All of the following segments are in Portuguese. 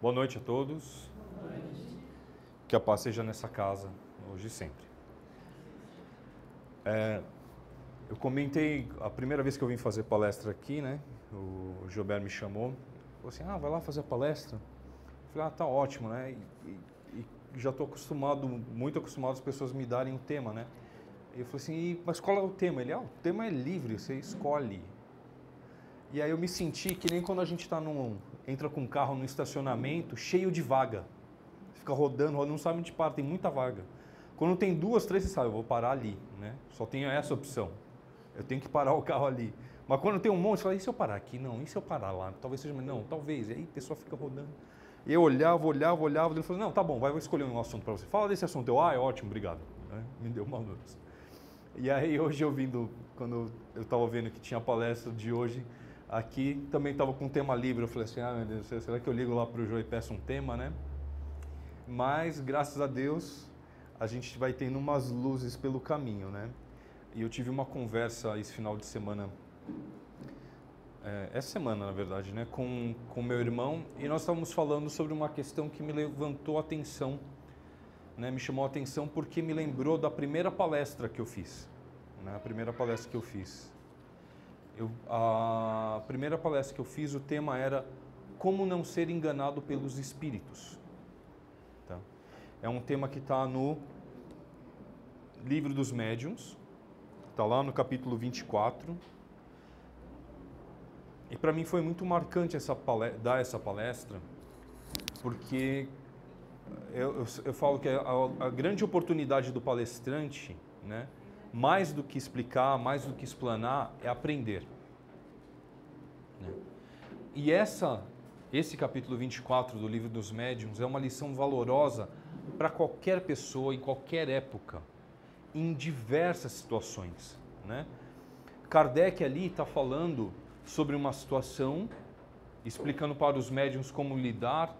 Boa noite a todos. Que a paz seja nessa casa, hoje e sempre. Eu comentei, a primeira vez que eu vim fazer palestra aqui, né? O Gilberto me chamou, falou assim, vai lá fazer a palestra. Eu falei, tá ótimo, né? E já estou muito acostumado as pessoas me darem o tema, né? E eu falei assim, mas qual é o tema? Ele, o tema é livre, você escolhe. E aí eu me senti que nem quando a gente entra com um carro no estacionamento cheio de vaga. Fica rodando, não sabe onde para, tem muita vaga. Quando tem 2, 3, você sabe, eu vou parar ali, né? Só tenho essa opção. Eu tenho que parar o carro ali. Mas quando tem um monte, você fala, e se eu parar aqui? Não, e se eu parar lá? Talvez seja, não, talvez. E aí a pessoa fica rodando. E eu olhava, ele falou, não, tá bom, vou escolher um assunto para você. Fala desse assunto. Eu, é ótimo, obrigado. Me deu uma luz. E aí hoje quando eu estava vendo que tinha a palestra de hoje, aqui também estava com um tema livre. Eu falei assim, meu Deus, será que eu ligo lá para o Jô e peço um tema, né? Mas, graças a Deus, a gente vai tendo umas luzes pelo caminho, né? E eu tive uma conversa esse final de semana, essa semana, na verdade, né? Com meu irmão, e nós estávamos falando sobre uma questão que me levantou a atenção, né? Me chamou a atenção porque me lembrou da primeira palestra que eu fiz, né? A primeira palestra que eu fiz. A primeira palestra que eu fiz, o tema era como não ser enganado pelos espíritos. Tá? É um tema que está no Livro dos Médiuns, está lá no capítulo 24. E para mim foi muito marcante dar essa palestra, porque eu falo que a grande oportunidade do palestrante, né, mais do que explicar, mais do que explanar, é aprender. Né? E esse capítulo 24 do Livro dos Médiuns é uma lição valorosa para qualquer pessoa, em qualquer época, em diversas situações. Né? Kardec ali está falando sobre uma situação, explicando para os médiuns como lidar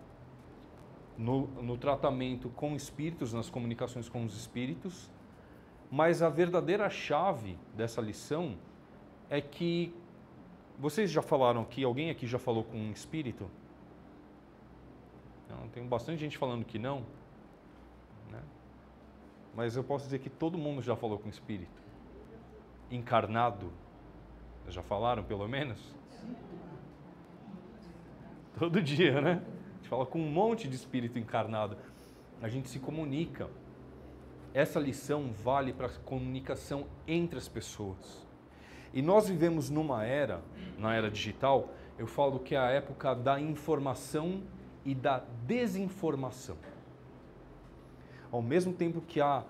no tratamento com espíritos, nas comunicações com os espíritos, mas a verdadeira chave dessa lição é que, vocês já falaram aqui, alguém aqui já falou com um espírito? Não, tem bastante gente falando que não, né? Mas eu posso dizer que todo mundo já falou com espírito. Encarnado. Já falaram, pelo menos? Todo dia, né? A gente fala com um monte de espírito encarnado. A gente se comunica. Essa lição vale para a comunicação entre as pessoas. E nós vivemos numa era, na era digital, eu falo que é a época da informação e da desinformação. Ao mesmo tempo que há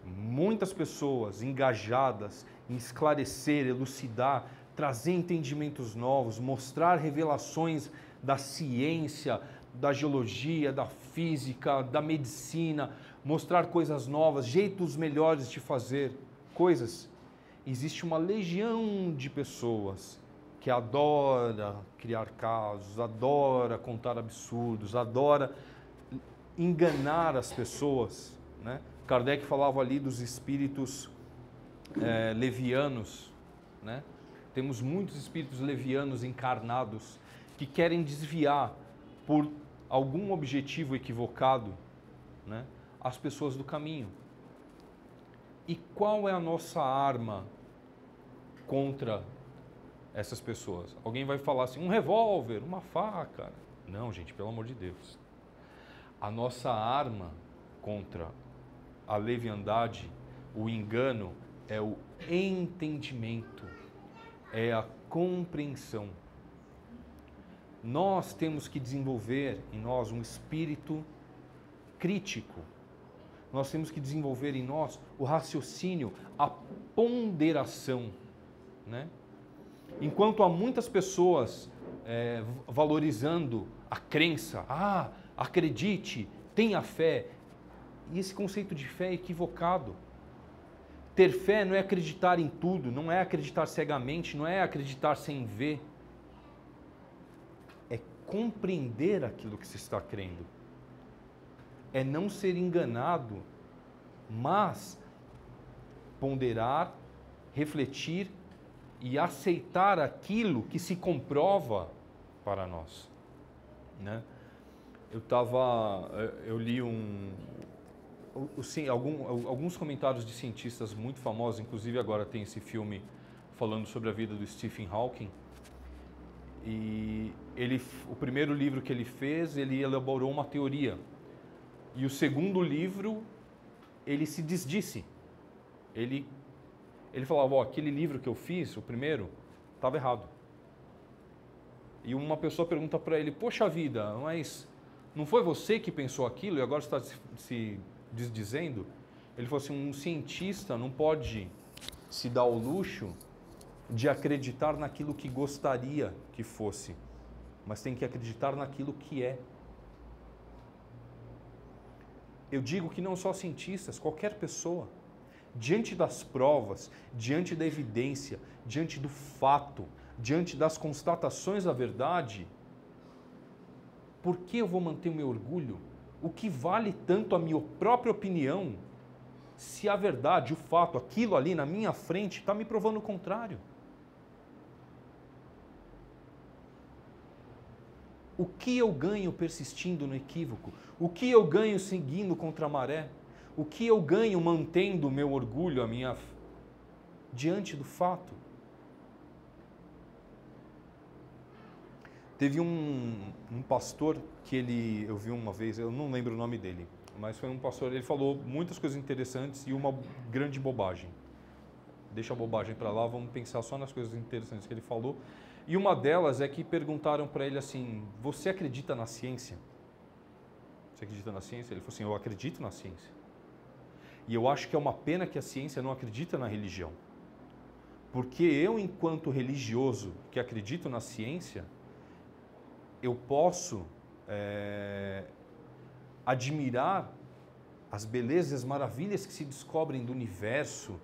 muitas pessoas engajadas em esclarecer, elucidar, trazer entendimentos novos, mostrar revelações da ciência, da geologia, da física, da medicina, mostrar coisas novas, jeitos melhores de fazer coisas. Existe uma legião de pessoas que adora criar casos, adora contar absurdos, adora enganar as pessoas, né? Kardec falava ali dos espíritos levianos, né? Temos muitos espíritos levianos encarnados que querem desviar por algum objetivo equivocado, né, as pessoas do caminho. E qual é a nossa arma contra essas pessoas? Alguém vai falar assim, um revólver, uma faca. Não, gente, pelo amor de Deus. A nossa arma contra a leviandade, o engano, é o entendimento, é a compreensão. Nós temos que desenvolver em nós um espírito crítico. Nós temos que desenvolver em nós o raciocínio, a ponderação, né? Enquanto há muitas pessoas valorizando a crença, acredite, tenha fé, e esse conceito de fé é equivocado. Ter fé não é acreditar em tudo, não é acreditar cegamente, não é acreditar sem ver. É compreender aquilo que se está crendo. É não ser enganado, mas ponderar, refletir e aceitar aquilo que se comprova para nós, né? eu li alguns comentários de cientistas muito famosos, inclusive agora tem esse filme falando sobre a vida do Stephen Hawking. E o primeiro livro que ele fez, ele elaborou uma teoria. E o segundo livro, ele se desdisse. Ele falava, ó, aquele livro que eu fiz, o primeiro, estava errado. E uma pessoa pergunta para ele, poxa vida, mas não foi você que pensou aquilo e agora está se desdizendo? Ele falou assim, um cientista não pode se dar ao luxo de acreditar naquilo que gostaria que fosse, mas tem que acreditar naquilo que é. Eu digo que não só cientistas, qualquer pessoa, diante das provas, diante da evidência, diante do fato, diante das constatações da verdade, por que eu vou manter o meu orgulho? O que vale tanto a minha própria opinião, se a verdade, o fato, aquilo ali na minha frente está me provando o contrário? O que eu ganho persistindo no equívoco? O que eu ganho seguindo contra a maré? O que eu ganho mantendo o meu orgulho, diante do fato? Teve um pastor que eu vi uma vez, eu não lembro o nome dele, mas foi um pastor, ele falou muitas coisas interessantes e uma grande bobagem. Deixa a bobagem para lá, vamos pensar só nas coisas interessantes que ele falou. E uma delas é que perguntaram para ele assim, você acredita na ciência? Você acredita na ciência? Ele falou assim, eu acredito na ciência. E eu acho que é uma pena que a ciência não acredita na religião. Porque eu, enquanto religioso que acredito na ciência, eu posso admirar as belezas e as maravilhas que se descobrem do universo,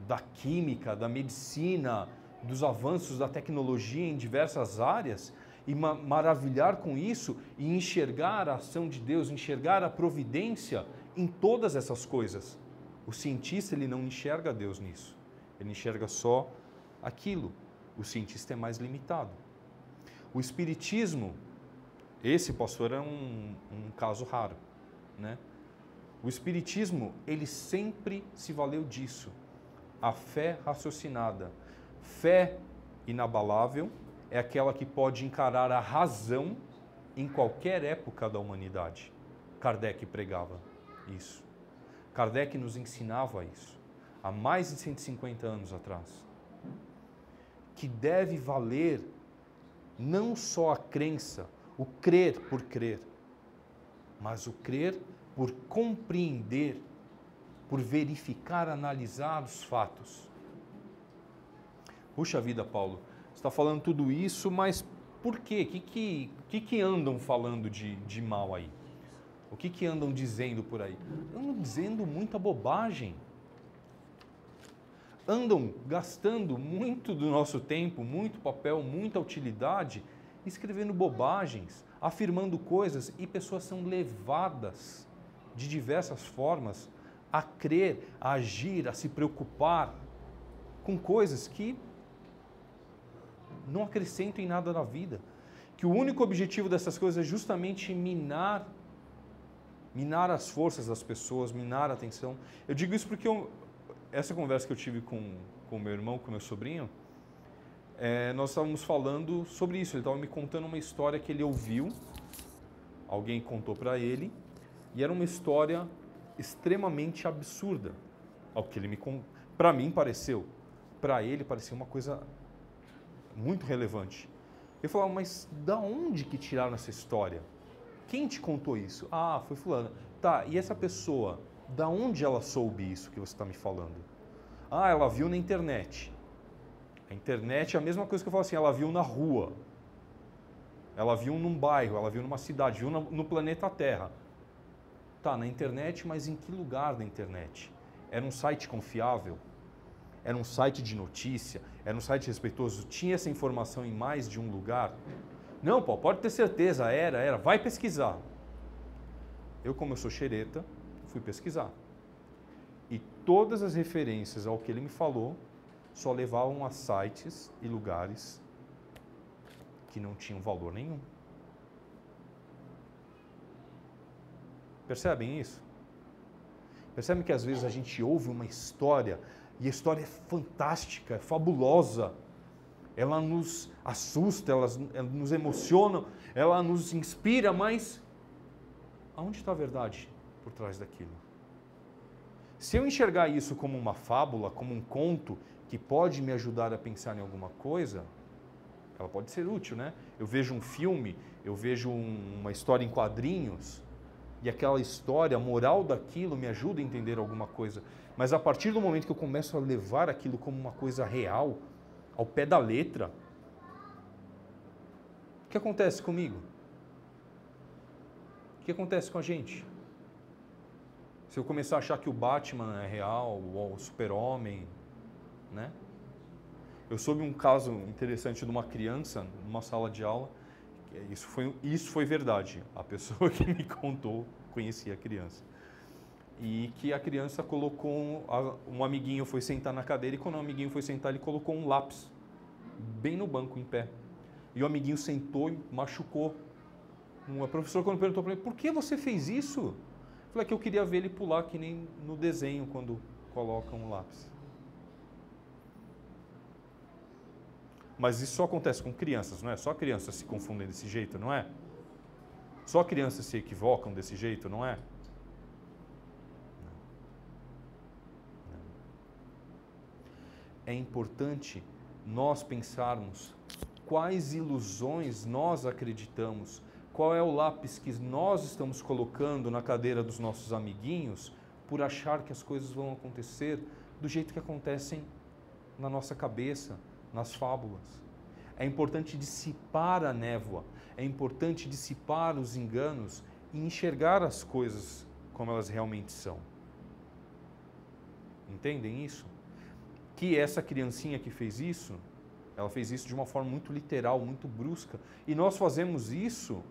da química, da medicina, dos avanços da tecnologia em diversas áreas e maravilhar com isso e enxergar a ação de Deus, enxergar a providência em todas essas coisas. O cientista, ele não enxerga Deus nisso, ele enxerga só aquilo. O cientista é mais limitado. O espiritismo, esse pastor é um caso raro, né? O espiritismo, ele sempre se valeu disso. A fé raciocinada. Fé inabalável é aquela que pode encarar a razão em qualquer época da humanidade. Kardec pregava isso. Kardec nos ensinava isso há mais de 150 anos atrás. Que deve valer não só a crença, o crer por crer, mas o crer por compreender, por verificar, analisar os fatos. Puxa vida, Paulo, você está falando tudo isso, mas por quê? O que andam falando de mal aí? O que andam dizendo por aí? Andam dizendo muita bobagem. Andam gastando muito do nosso tempo, muito papel, muita utilidade, escrevendo bobagens, afirmando coisas, e pessoas são levadas de diversas formas a crer, a agir, a se preocupar com coisas que não acrescentam em nada na vida. Que o único objetivo dessas coisas é justamente minar as forças das pessoas, minar a atenção. Eu digo isso porque essa conversa que eu tive com o meu irmão, com o meu sobrinho, nós estávamos falando sobre isso. Ele estava me contando uma história que ele ouviu, alguém contou para ele, e era uma história extremamente absurda. Ao que para mim pareceu, para ele parecia uma coisa muito relevante. Eu falava, mas da onde que tiraram essa história? Quem te contou isso? Ah, foi fulano. Tá, e essa pessoa, da onde ela soube isso que você está me falando? Ah, ela viu na internet. A internet é a mesma coisa que eu falo assim, ela viu na rua. Ela viu num bairro, ela viu numa cidade, viu no planeta Terra. Tá, na internet, mas em que lugar da internet? Era um site confiável? Era um site de notícia? Era um site respeitoso? Tinha essa informação em mais de um lugar? Não, pô, pode ter certeza, era. Vai pesquisar. Eu, como eu sou xereta, fui pesquisar. E todas as referências ao que ele me falou só levavam a sites e lugares que não tinham valor nenhum. Percebem isso? Percebem que às vezes a gente ouve uma história e a história é fantástica, é fabulosa. Ela nos assusta, ela nos emociona, ela nos inspira, mas aonde está a verdade por trás daquilo? Se eu enxergar isso como uma fábula, como um conto que pode me ajudar a pensar em alguma coisa, ela pode ser útil, né? Eu vejo um filme, eu vejo uma história em quadrinhos e aquela história, a moral daquilo me ajuda a entender alguma coisa. Mas a partir do momento que eu começo a levar aquilo como uma coisa real, ao pé da letra, o que acontece comigo? O que acontece com a gente? Se eu começar a achar que o Batman é real, ou o Super-Homem, né? Eu soube um caso interessante de uma criança numa sala de aula. Isso foi verdade. A pessoa que me contou conhecia a criança. E que a criança colocou, um amiguinho foi sentar na cadeira e quando o amiguinho foi sentar ele colocou um lápis bem no banco, em pé. E o amiguinho sentou e machucou. A professora quando perguntou para ele, por que você fez isso? Eu falei que eu queria ver ele pular que nem no desenho quando colocam um lápis. Mas isso só acontece com crianças, não é? Só crianças se confundem desse jeito, não é? Só crianças se equivocam desse jeito, não é? É importante nós pensarmos quais ilusões nós acreditamos, qual é o lápis que nós estamos colocando na cadeira dos nossos amiguinhos por achar que as coisas vão acontecer do jeito que acontecem na nossa cabeça, nas fábulas. É importante dissipar a névoa, é importante dissipar os enganos e enxergar as coisas como elas realmente são. Entendem isso? Que essa criancinha que fez isso, ela fez isso de uma forma muito literal, muito brusca. E nós fazemos isso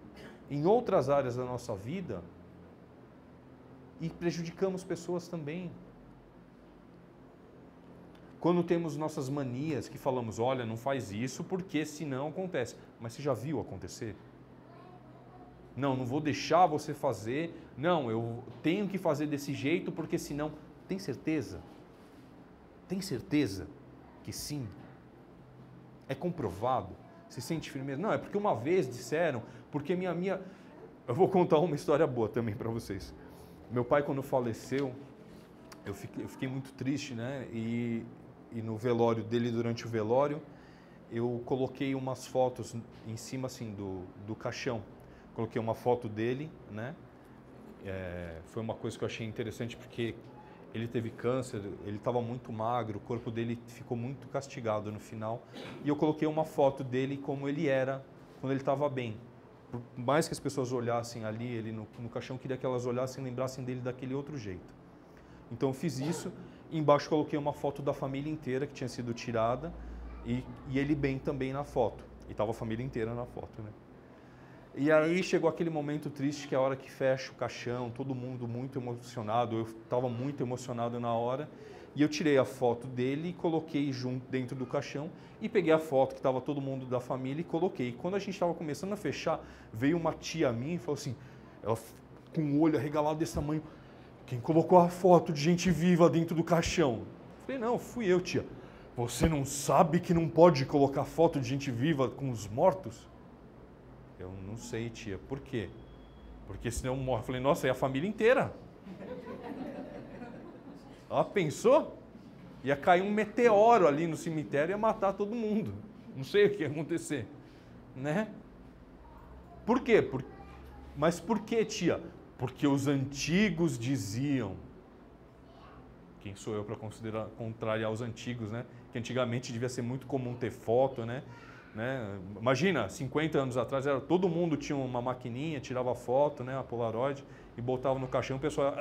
em outras áreas da nossa vida e prejudicamos pessoas também. Quando temos nossas manias que falamos, olha, não faz isso porque senão acontece. Mas você já viu acontecer? Não, não vou deixar você fazer. Não, eu tenho que fazer desse jeito porque senão... Tem certeza? Tem certeza que sim? É comprovado? Você sente firmeza? Não, é porque uma vez disseram, porque minha... Eu vou contar uma história boa também para vocês. Meu pai, quando faleceu, eu fiquei muito triste, né? E no velório dele, durante o velório, eu coloquei umas fotos em cima, assim, do caixão. Coloquei uma foto dele, né? Foi uma coisa que eu achei interessante, porque ele teve câncer, ele estava muito magro, o corpo dele ficou muito castigado no final. E eu coloquei uma foto dele como ele era quando ele estava bem. Por mais que as pessoas olhassem ali, ele no caixão, queria que elas olhassem e lembrassem dele daquele outro jeito. Então eu fiz isso, e embaixo coloquei uma foto da família inteira que tinha sido tirada e ele bem também na foto. E estava a família inteira na foto, né? E aí chegou aquele momento triste que é a hora que fecha o caixão, todo mundo muito emocionado, eu estava muito emocionado na hora, e eu tirei a foto dele e coloquei junto dentro do caixão e peguei a foto que estava todo mundo da família e coloquei. E quando a gente estava começando a fechar, veio uma tia minha e falou assim, ela com o olho arregalado desse tamanho, quem colocou a foto de gente viva dentro do caixão? Eu falei, não, fui eu, tia. Você não sabe que não pode colocar foto de gente viva com os mortos? Eu não sei, tia. Por quê? Porque senão morre. Eu falei, nossa, é a família inteira. Ela pensou? Ia cair um meteoro ali no cemitério e ia matar todo mundo. Não sei o que ia acontecer. Né? Por quê? Mas por quê, tia? Porque os antigos diziam. Quem sou eu para contrariar os antigos, né? Que antigamente devia ser muito comum ter foto, né? Imagina, 50 anos atrás, todo mundo tinha uma maquininha, tirava foto, né, a Polaroid, e botava no caixão, o pessoal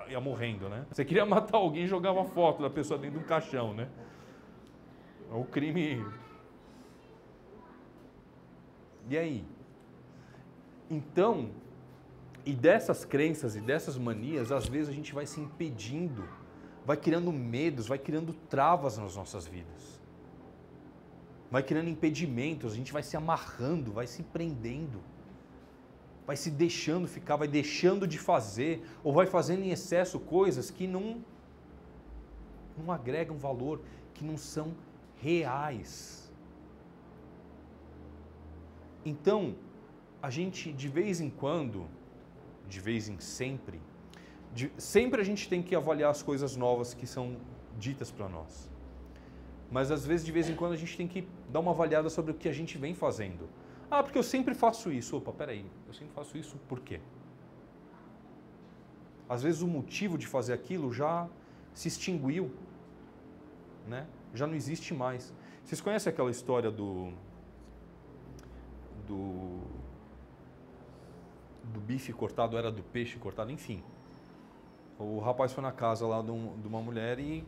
ia morrendo, né? Você queria matar alguém, jogava foto da pessoa dentro do caixão, né? O crime... E aí? Então, e dessas crenças e dessas manias, às vezes a gente vai se impedindo, vai criando medos, vai criando travas nas nossas vidas. Vai criando impedimentos, a gente vai se amarrando, vai se prendendo. vai se deixando ficar, vai deixando de fazer, ou vai fazendo em excesso coisas que não agregam valor, que não são reais. Então, a gente de vez em quando, de vez em sempre, sempre a gente tem que avaliar as coisas novas que são ditas para nós. Mas às vezes, de vez em quando, a gente tem que dar uma avaliada sobre o que a gente vem fazendo. Ah, porque eu sempre faço isso. Opa, peraí, eu sempre faço isso por quê? Às vezes o motivo de fazer aquilo já se extinguiu, né? Já não existe mais. Vocês conhecem aquela história do bife cortado, era do peixe cortado, enfim. O rapaz foi na casa lá de uma mulher e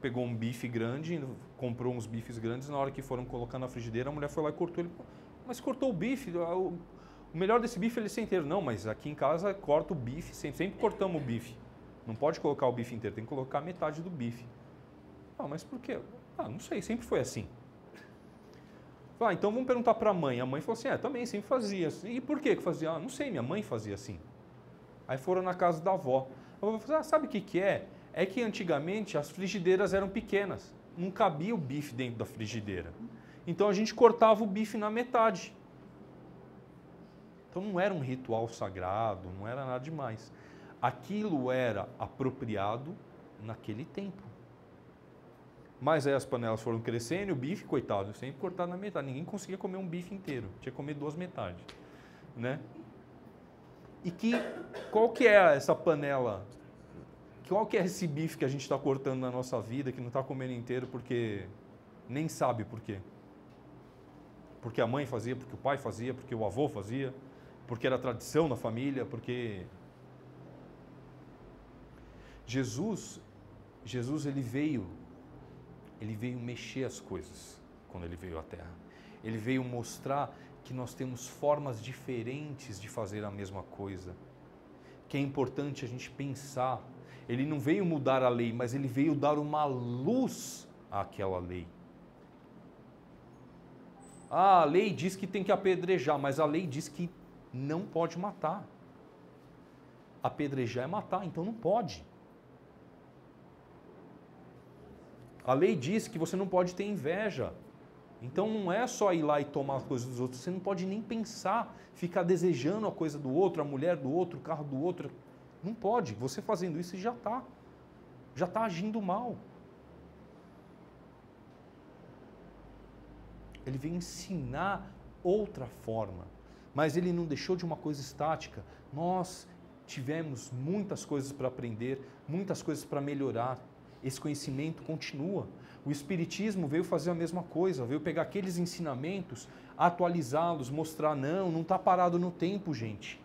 pegou um bife grande, comprou uns bifes grandes, na hora que foram colocar na frigideira, a mulher foi lá e cortou ele. Mas cortou o bife, o melhor desse bife é ele ser inteiro. Não, mas aqui em casa corta o bife, sempre cortamos o bife. Não pode colocar o bife inteiro, tem que colocar metade do bife. Ah, mas por quê? Ah, não sei, sempre foi assim. Ah, então vamos perguntar para a mãe. A mãe falou assim, também sempre fazia. E por que fazia? Ah, não sei, minha mãe fazia assim. Aí foram na casa da avó. A avó falou, sabe o que é? É que antigamente as frigideiras eram pequenas. Não cabia o bife dentro da frigideira. Então a gente cortava o bife na metade. Então não era um ritual sagrado, não era nada demais. Aquilo era apropriado naquele tempo. Mas aí as panelas foram crescendo e o bife, coitado, sempre cortado na metade. Ninguém conseguia comer um bife inteiro, tinha que comer 2 metades, né? E qual que é essa panela? Qual que é esse bife que a gente está cortando na nossa vida, que não está comendo inteiro porque nem sabe por quê? Porque a mãe fazia, porque o pai fazia, porque o avô fazia, porque era tradição na família, porque... Jesus ele veio mexer as coisas quando ele veio à Terra. Ele veio mostrar que nós temos formas diferentes de fazer a mesma coisa, que é importante a gente pensar. Ele não veio mudar a lei, mas ele veio dar uma luz àquela lei. Ah, a lei diz que tem que apedrejar, mas a lei diz que não pode matar. Apedrejar é matar, então não pode. A lei diz que você não pode ter inveja. Então não é só ir lá e tomar as coisas dos outros, você não pode nem pensar, ficar desejando a coisa do outro, a mulher do outro, o carro do outro. Não pode. Você fazendo isso já está agindo mal. Ele veio ensinar outra forma, mas ele não deixou de uma coisa estática. Nós tivemos muitas coisas para aprender, muitas coisas para melhorar. Esse conhecimento continua. O Espiritismo veio fazer a mesma coisa, veio pegar aqueles ensinamentos, atualizá-los, mostrar, não está parado no tempo, gente.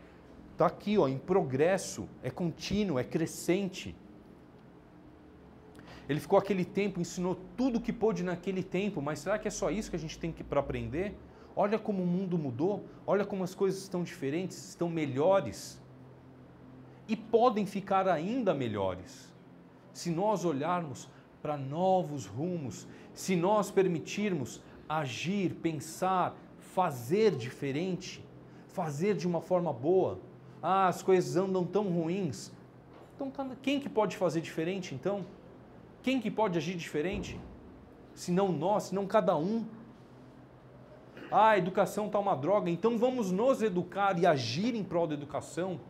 Está aqui, em progresso, é contínuo, é crescente. Ele ficou aquele tempo, ensinou tudo o que pôde naquele tempo, mas será que é só isso que a gente tem para aprender? Olha como o mundo mudou, olha como as coisas estão diferentes, estão melhores. E podem ficar ainda melhores. Se nós olharmos para novos rumos, se nós permitirmos agir, pensar, fazer diferente, fazer de uma forma boa. Ah, as coisas andam tão ruins. Então, quem que pode fazer diferente, então? Quem que pode agir diferente? Se não nós, se não cada um. Ah, a educação está uma droga, então vamos nos educar e agir em prol da educação.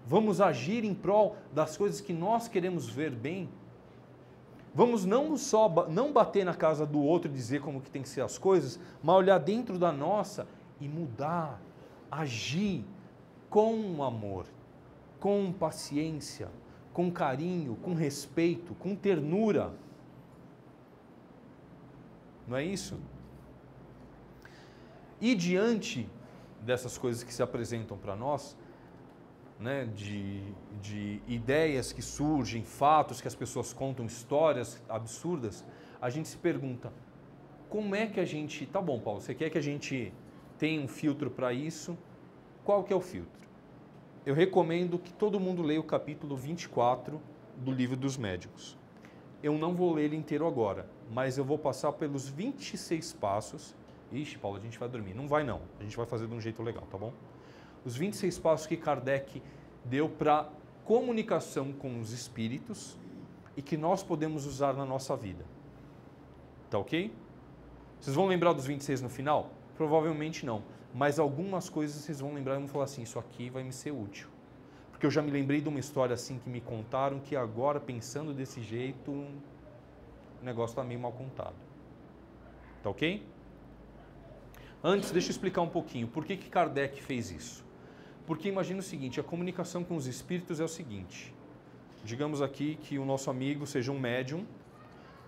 Vamos agir em prol das coisas que nós queremos ver bem. Vamos não bater na casa do outro e dizer como que tem que ser as coisas, mas olhar dentro da nossa e mudar, agir com amor, com paciência, com carinho, com respeito, com ternura. Não é isso? E diante dessas coisas que se apresentam para nós, né, de ideias que surgem, fatos que as pessoas contam, histórias absurdas, a gente se pergunta, como é que a gente... Tá bom, Paulo, você quer que a gente tenha um filtro para isso? Qual que é o filtro? Eu recomendo que todo mundo leia o capítulo 24 do Livro dos Médicos. Eu não vou ler ele inteiro agora, mas eu vou passar pelos 26 passos. Ixi, Paulo, a gente vai dormir. Não vai não, a gente vai fazer de um jeito legal, tá bom? os 26 passos que Kardec deu para comunicação com os espíritos e que nós podemos usar na nossa vida. Tá ok? Vocês vão lembrar dos 26 no final? Provavelmente não. Mas algumas coisas vocês vão lembrar e vão falar assim, isso aqui vai me ser útil. Porque eu já me lembrei de uma história assim que me contaram, que agora, pensando desse jeito, o negócio está meio mal contado. Tá ok? Antes, deixa eu explicar um pouquinho. Por que Kardec fez isso? Porque imagina o seguinte, a comunicação com os espíritos é o seguinte. Digamos aqui que o nosso amigo seja um médium,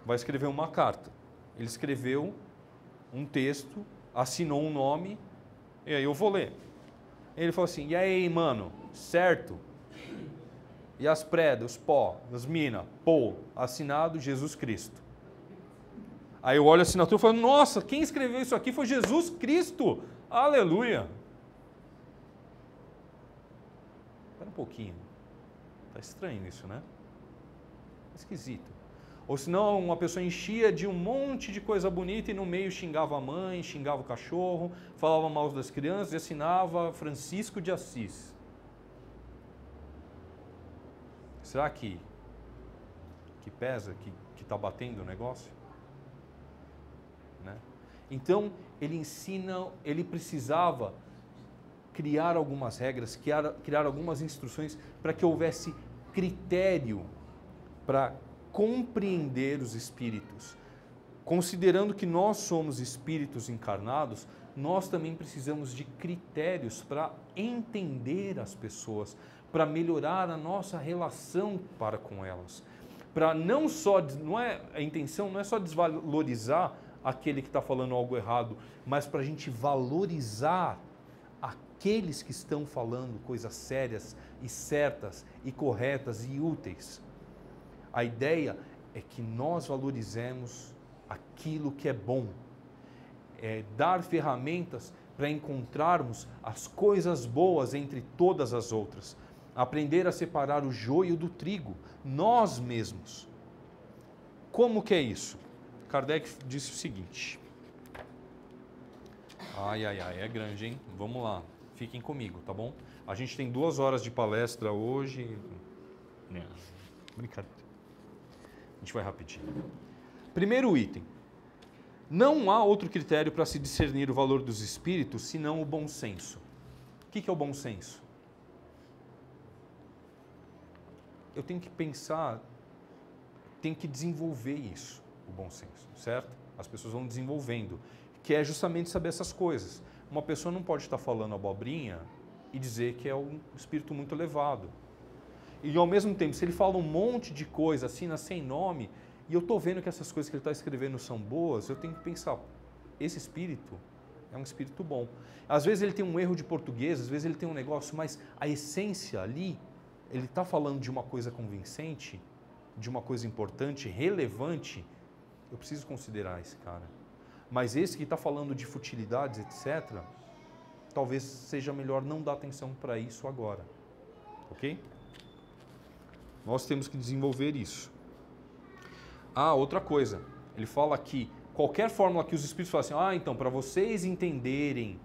vai escrever uma carta. Ele escreveu um texto, assinou um nome, e aí eu vou ler. Ele falou assim, e aí, mano, certo? E as predas, os pó, as mina, pô, assinado Jesus Cristo. Aí eu olho a assinatura e falo, nossa, quem escreveu isso aqui foi Jesus Cristo. Aleluia. Espera um pouquinho. Tá estranho isso, né? Esquisito. Ou senão uma pessoa enchia de um monte de coisa bonita e no meio xingava a mãe, xingava o cachorro, falava mal das crianças e assinava Francisco de Assis. Será que pesa, que está batendo o negócio? Né? Então, ele ensina, ele precisava criar algumas regras, criar algumas instruções para que houvesse critério para compreender os espíritos. Considerando que nós somos espíritos encarnados, nós também precisamos de critérios para entender as pessoas, para melhorar a nossa relação para com elas. Para não só, a intenção não é só desvalorizar aquele que está falando algo errado, mas para a gente valorizar aqueles que estão falando coisas sérias e certas e corretas e úteis. A ideia é que nós valorizemos aquilo que é bom, dar ferramentas para encontrarmos as coisas boas entre todas as outras, aprender a separar o joio do trigo, nós mesmos. Como que é isso? Kardec disse o seguinte, é grande, hein? Vamos lá, fiquem comigo, tá bom? A gente tem 2 horas de palestra hoje, brincadeira. A gente vai rapidinho. Primeiro item. Não há outro critério para se discernir o valor dos espíritos senão o bom senso. O que é o bom senso? Eu tenho que pensar, tenho que desenvolver isso, o bom senso, certo? As pessoas vão desenvolvendo, que é justamente saber essas coisas. Uma pessoa não pode estar falando abobrinha e dizer que é um espírito muito elevado. E ao mesmo tempo, se ele fala um monte de coisa, assina sem nome, e eu estou vendo que essas coisas que ele está escrevendo são boas, eu tenho que pensar, esse espírito é um espírito bom. Às vezes ele tem um erro de português, às vezes ele tem um negócio, mas a essência ali, ele está falando de uma coisa convincente, de uma coisa importante, relevante, eu preciso considerar esse cara. Mas esse que está falando de futilidades, etc., talvez seja melhor não dar atenção para isso agora. Ok? Nós temos que desenvolver isso. Outra coisa. Ele fala que qualquer fórmula que os espíritos falam assim, então, para vocês entenderem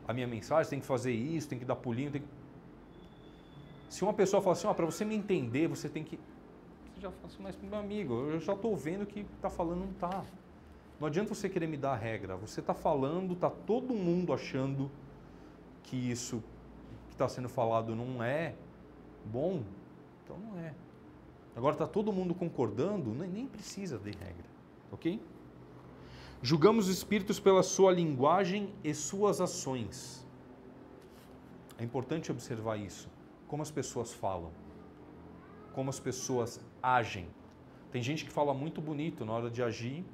a minha mensagem, tem que fazer isso, tem que dar pulinho, tem que... Se uma pessoa fala assim, para você me entender, você tem que... Você já fala assim, mas meu amigo, eu já estou vendo que está falando, não está. Não adianta você querer me dar a regra. Você está falando, está todo mundo achando que isso que está sendo falado não é bom, então não é. Agora está todo mundo concordando, nem precisa de regra, ok? Julgamos os espíritos pela sua linguagem e suas ações. É importante observar isso. Como as pessoas falam, como as pessoas agem. Tem gente que fala muito bonito na hora de agir,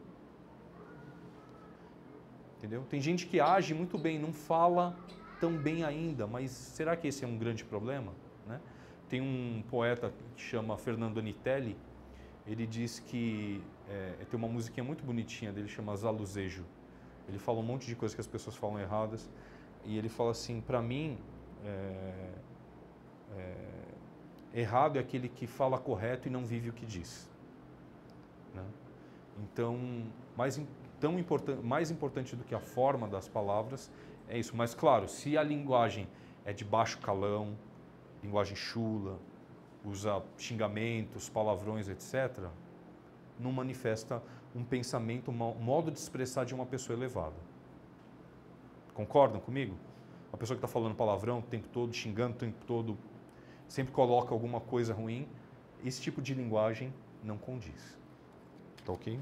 entendeu? Tem gente que age muito bem, não fala tão bem ainda, mas será que esse é um grande problema? Né? Tem um poeta que chama Fernando Anitelli, ele diz que tem uma musiquinha muito bonitinha dele, chama Zaluzejo. Ele fala um monte de coisas que as pessoas falam erradas, e ele fala assim, para mim, errado é aquele que fala correto e não vive o que diz. Né? Então, mais importante do que a forma das palavras é isso. Mas, claro, se a linguagem é de baixo calão, linguagem chula, usa xingamentos, palavrões, etc., não manifesta um pensamento, um modo de expressar de uma pessoa elevada. Concordam comigo? Uma pessoa que está falando palavrão o tempo todo, xingando o tempo todo, sempre coloca alguma coisa ruim, esse tipo de linguagem não condiz. Tá ok?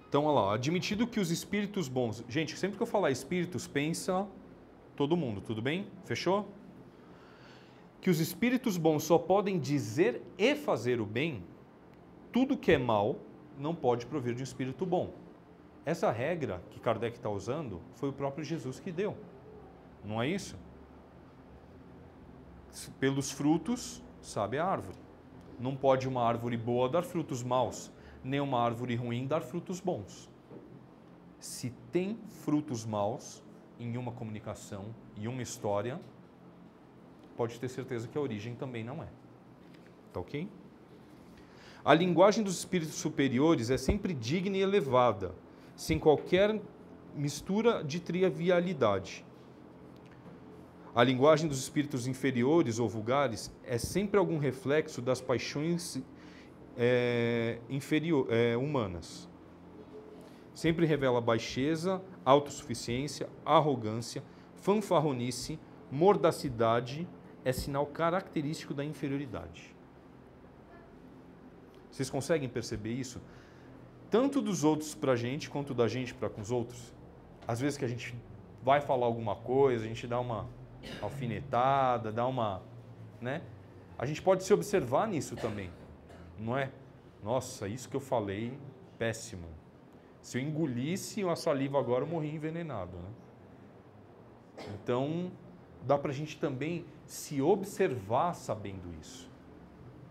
Então, olha lá, admitido que os espíritos bons... Gente, sempre que eu falar espíritos, pensa todo mundo, tudo bem? Fechou? Que os espíritos bons só podem dizer e fazer o bem, tudo que é mal não pode provir de um espírito bom. Essa regra que Kardec está usando foi o próprio Jesus que deu. Não é isso? Pelos frutos, sabe a árvore. Não pode uma árvore boa dar frutos maus, nem uma árvore ruim dar frutos bons. Se tem frutos maus em uma comunicação, em uma história, pode ter certeza que a origem também não é. Tá ok? A linguagem dos espíritos superiores é sempre digna e elevada, sem qualquer mistura de trivialidade. A linguagem dos espíritos inferiores ou vulgares é sempre algum reflexo das paixões humanas. Sempre revela baixeza, autossuficiência, arrogância, fanfarronice, mordacidade, é sinal característico da inferioridade. Vocês conseguem perceber isso? Tanto dos outros para a gente, quanto da gente para com os outros. Às vezes que a gente vai falar alguma coisa, a gente dá uma alfinetada, dá uma... né? A gente pode se observar nisso também, não é? Nossa, isso que eu falei, péssimo. Se eu engolisse uma saliva agora, eu morri envenenado, né? Então, dá para a gente também se observar sabendo isso.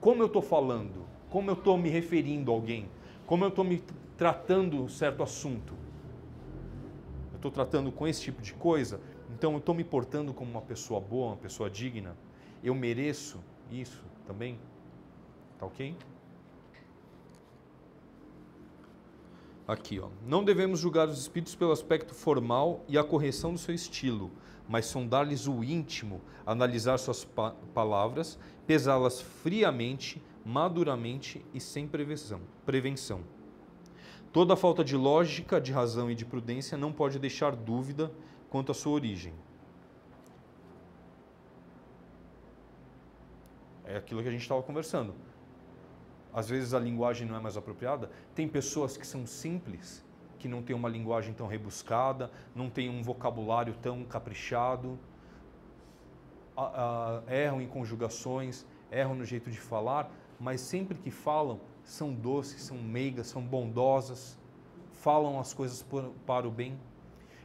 Como eu estou falando? Como eu estou me referindo a alguém? Como eu estou me tratando certo assunto? Eu estou tratando com esse tipo de coisa? Então eu estou me portando como uma pessoa boa, uma pessoa digna? Eu mereço isso também? Tá ok? Aqui, ó. Não devemos julgar os espíritos pelo aspecto formal e a correção do seu estilo, mas sondar-lhes o íntimo, analisar suas palavras, pesá-las friamente, maduramente e sem prevenção. Toda falta de lógica, de razão e de prudência não pode deixar dúvida quanto à sua origem. É aquilo que a gente estava conversando. Às vezes a linguagem não é mais apropriada. Tem pessoas que são simples, que não têm uma linguagem tão rebuscada, não têm um vocabulário tão caprichado, erram em conjugações, erram no jeito de falar, mas sempre que falam, são doces, são meigas, são bondosas, falam as coisas para o bem.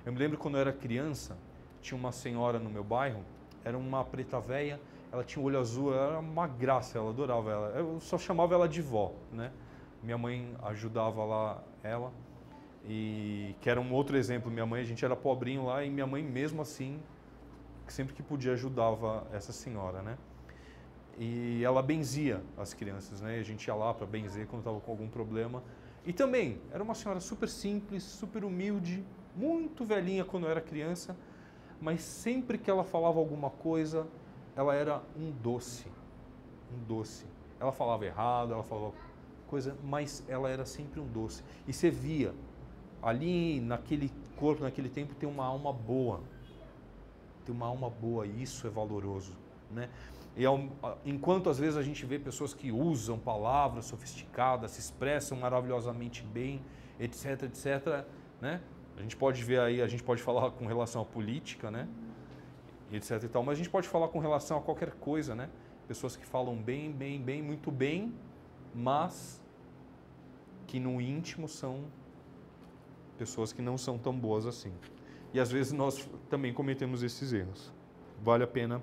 Eu me lembro quando eu era criança, tinha uma senhora no meu bairro, era uma preta véia, ela tinha o olho azul, era uma graça, ela adorava ela. Eu só chamava ela de vó, né? Minha mãe ajudava lá ela, e que era um outro exemplo. Minha mãe, a gente era pobrinho lá, e minha mãe mesmo assim, sempre que podia ajudava essa senhora, né? E ela benzia as crianças, né? A gente ia lá para benzer quando estava com algum problema. E também, era uma senhora super simples, super humilde, muito velhinha quando eu era criança, mas sempre que ela falava alguma coisa, ela era um doce, um doce. Ela falava errado, ela falava coisa, mas ela era sempre um doce. E você via, ali naquele corpo, naquele tempo, tem uma alma boa. Tem uma alma boa, e isso é valoroso, né? E enquanto às vezes a gente vê pessoas que usam palavras sofisticadas, se expressam maravilhosamente bem, etc, etc, né? A gente pode ver aí, a gente pode falar com relação à política, né? Etc e tal, mas a gente pode falar com relação a qualquer coisa, né? Pessoas que falam bem, bem, bem, muito bem, mas que no íntimo são pessoas que não são tão boas assim. E às vezes nós também cometemos esses erros. Vale a pena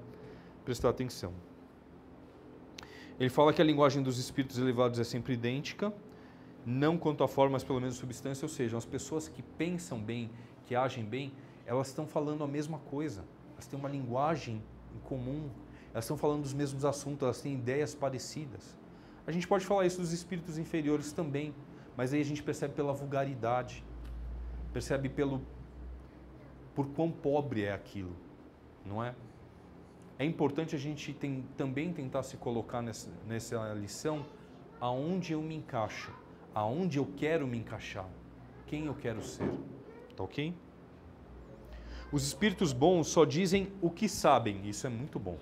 prestar atenção. Ele fala que a linguagem dos espíritos elevados é sempre idêntica, não quanto à forma, mas pelo menos substância, ou seja, as pessoas que pensam bem, que agem bem, elas estão falando a mesma coisa, elas têm uma linguagem em comum, elas estão falando dos mesmos assuntos, elas têm ideias parecidas. A gente pode falar isso dos espíritos inferiores também, mas aí a gente percebe pela vulgaridade, percebe por quão pobre é aquilo, não é? É importante a gente também tentar se colocar nessa lição, aonde eu me encaixo, aonde eu quero me encaixar, quem eu quero ser, tá ok? Os espíritos bons só dizem o que sabem, isso é muito bom,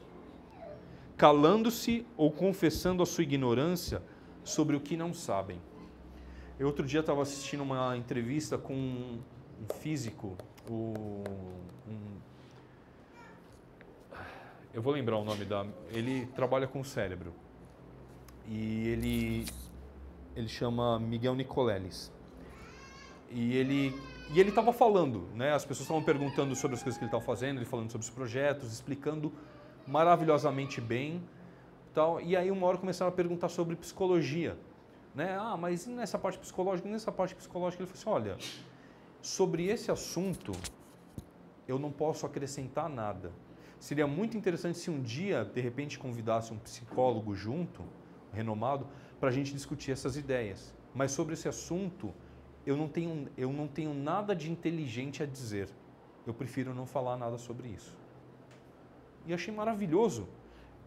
calando-se ou confessando a sua ignorância sobre o que não sabem. Eu outro dia estava assistindo uma entrevista com um físico, eu vou lembrar o nome ele trabalha com o cérebro e ele chama Miguel Nicoleles. E ele estava falando, né? As pessoas estavam perguntando sobre as coisas que ele estava fazendo, ele falando sobre os projetos, explicando maravilhosamente bem, tal. E aí uma hora começaram a perguntar sobre psicologia, né? Ah, mas nessa parte psicológica, ele falou assim, olha, sobre esse assunto eu não posso acrescentar nada. Seria muito interessante se um dia, de repente, convidasse um psicólogo junto, renomado, para a gente discutir essas ideias. Mas sobre esse assunto, eu não tenho nada de inteligente a dizer. Eu prefiro não falar nada sobre isso. E achei maravilhoso.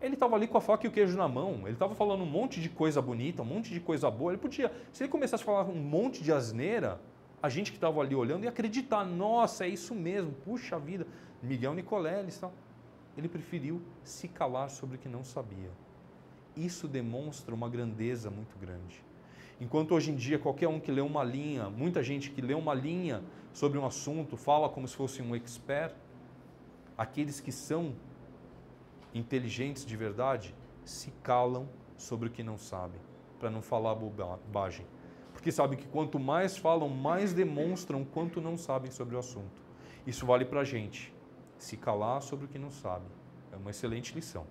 Ele estava ali com a faca e o queijo na mão, ele estava falando um monte de coisa bonita, um monte de coisa boa. Ele podia, se ele começasse a falar um monte de asneira, a gente que estava ali olhando ia acreditar, nossa, é isso mesmo, puxa vida, Miguel Nicoleles, tal. Ele preferiu se calar sobre o que não sabia. Isso demonstra uma grandeza muito grande. Enquanto hoje em dia qualquer um que lê uma linha, muita gente que lê uma linha sobre um assunto, fala como se fosse um expert, aqueles que são inteligentes de verdade se calam sobre o que não sabem, para não falar bobagem. Porque sabem que quanto mais falam, mais demonstram quanto não sabem sobre o assunto. Isso vale para a gente. Se calar sobre o que não sabe. É uma excelente lição.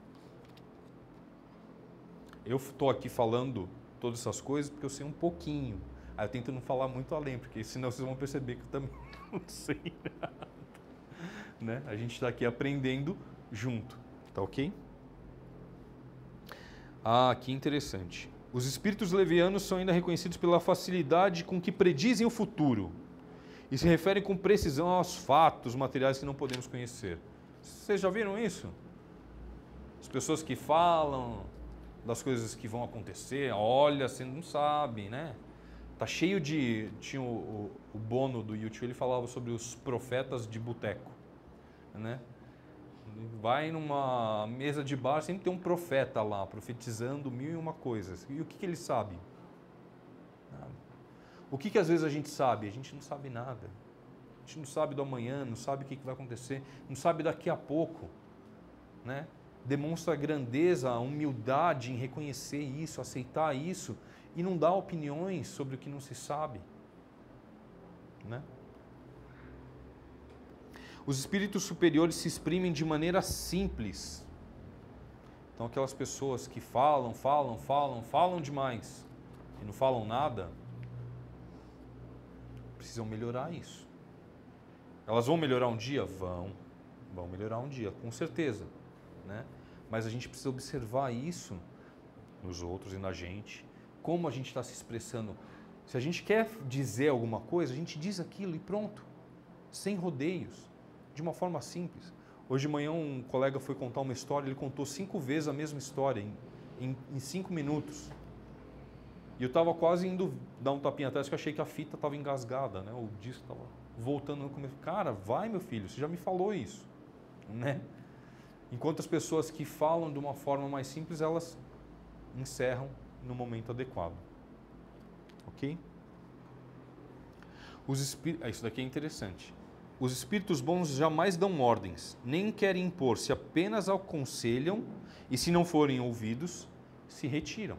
Eu estou aqui falando todas essas coisas porque eu sei um pouquinho. Aí eu tento não falar muito além, porque senão vocês vão perceber que eu também não sei nada. Né? A gente está aqui aprendendo junto. Tá ok? Ah, que interessante. Os espíritos levianos são ainda reconhecidos pela facilidade com que predizem o futuro e se referem com precisão aos fatos materiais que não podemos conhecer. Vocês já viram isso? As pessoas que falam das coisas que vão acontecer, olha, você não sabe, né? Tá cheio de... Tinha o Bono do YouTube, ele falava sobre os profetas de boteco, né? Vai numa mesa de bar, sempre tem um profeta lá, profetizando 1001 coisas. E o que ele sabe? Nada. O que às vezes a gente sabe? A gente não sabe nada. A gente não sabe do amanhã, não sabe o que vai acontecer, não sabe daqui a pouco, né? Demonstra grandeza, a humildade em reconhecer isso, aceitar isso e não dar opiniões sobre o que não se sabe, né? Os espíritos superiores se exprimem de maneira simples. Então aquelas pessoas que falam demais e não falam nada, precisam melhorar isso. Elas vão melhorar um dia? Vão melhorar um dia, com certeza, né? Mas a gente precisa observar isso nos outros e na gente, como a gente está se expressando. Se a gente quer dizer alguma coisa, a gente diz aquilo e pronto, sem rodeios, de uma forma simples. Hoje de manhã um colega foi contar uma história, ele contou 5 vezes a mesma história, em 5 minutos. E eu estava quase indo dar um tapinha atrás, que eu achei que a fita estava engasgada, né? O disco estava voltando no começo. Cara, vai meu filho, você já me falou isso, né? Enquanto as pessoas que falam de uma forma mais simples, elas encerram no momento adequado. Ok? Isso daqui é interessante. Os espíritos bons jamais dão ordens, nem querem impor-se, apenas aconselham e, se não forem ouvidos, se retiram.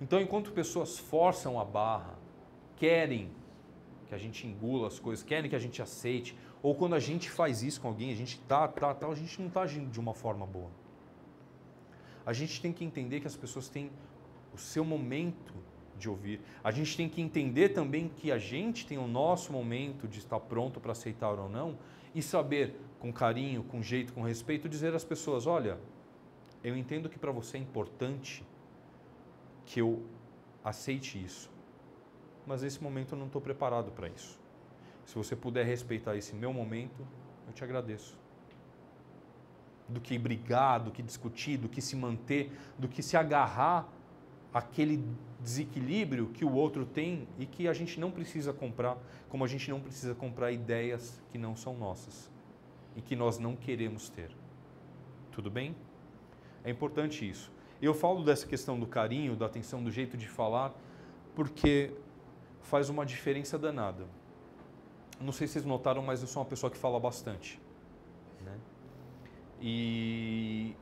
Então, enquanto pessoas forçam a barra, querem que a gente engula as coisas, querem que a gente aceite, ou quando a gente faz isso com alguém, a gente a gente não está agindo de uma forma boa. A gente tem que entender que as pessoas têm o seu momento de ouvir. A gente tem que entender também que a gente tem o nosso momento de estar pronto para aceitar ou não e saber, com carinho, com jeito, com respeito, dizer às pessoas, olha, eu entendo que para você é importante que eu aceite isso, mas nesse momento eu não estou preparado para isso. Se você puder respeitar esse meu momento, eu te agradeço. Do que brigar, do que discutir, do que se manter, do que se agarrar àquele desequilíbrio que o outro tem e que a gente não precisa comprar, como a gente não precisa comprar ideias que não são nossas e que nós não queremos ter. Tudo bem? É importante isso. Eu falo dessa questão do carinho, da atenção, do jeito de falar, porque faz uma diferença danada. Não sei se vocês notaram, mas eu sou uma pessoa que fala bastante, né? E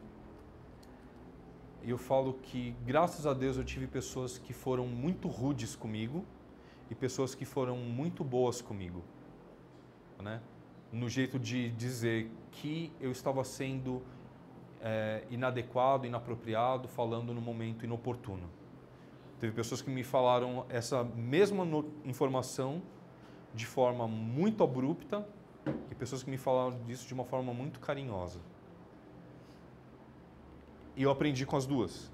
eu falo que, graças a Deus, eu tive pessoas que foram muito rudes comigo e pessoas que foram muito boas comigo, né? No jeito de dizer que eu estava sendo inadequado, inapropriado, falando no momento inoportuno. Teve pessoas que me falaram essa mesma informação de forma muito abrupta e pessoas que me falaram disso de uma forma muito carinhosa. E eu aprendi com as duas.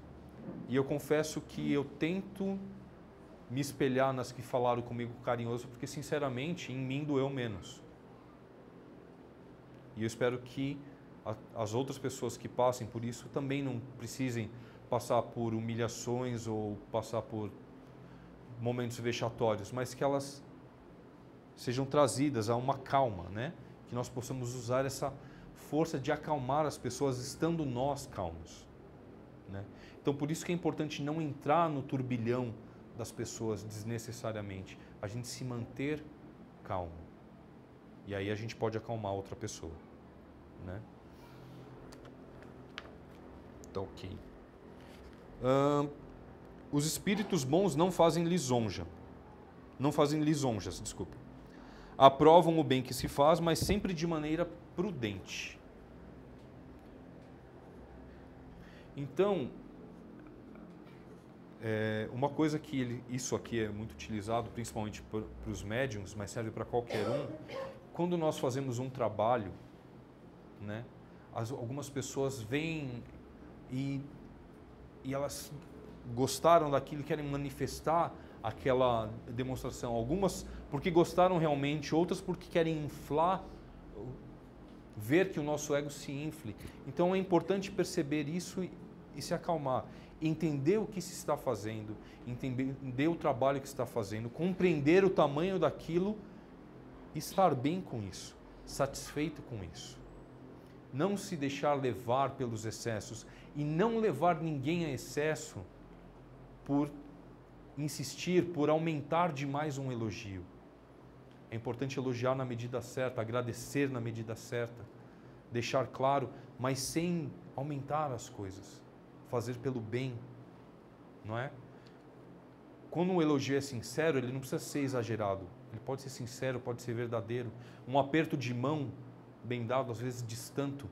E eu confesso que eu tento me espelhar nas que falaram comigo carinhoso, porque, sinceramente, em mim doeu menos. E eu espero que as outras pessoas que passem por isso também não precisem passar por humilhações ou passar por momentos vexatórios, mas que elas sejam trazidas a uma calma, né? Que nós possamos usar essa força de acalmar as pessoas estando nós calmos, né? Então, por isso que é importante não entrar no turbilhão das pessoas desnecessariamente, a gente se manter calmo. E aí a gente pode acalmar outra pessoa, né? Tá ok. Os espíritos bons não fazem lisonja. Não fazem lisonjas, desculpa. Aprovam o bem que se faz, mas sempre de maneira prudente. Então, uma coisa que isso aqui é muito utilizado, principalmente para os médiums, mas serve para qualquer um. Quando nós fazemos um trabalho, né, algumas pessoas vêm e elas gostaram daquilo, querem manifestar aquela demonstração. Algumas porque gostaram realmente, outras porque querem inflar, ver que o nosso ego se infle. Então é importante perceber isso e se acalmar. Entender o que se está fazendo, entender o trabalho que se está fazendo, compreender o tamanho daquilo e estar bem com isso, satisfeito com isso. Não se deixar levar pelos excessos e não levar ninguém a excesso por insistir, por aumentar demais um elogio. É importante elogiar na medida certa, agradecer na medida certa, deixar claro, mas sem aumentar as coisas, fazer pelo bem, não é? Quando um elogio é sincero, ele não precisa ser exagerado, ele pode ser sincero, pode ser verdadeiro. Um aperto de mão bem dado, às vezes diz tanto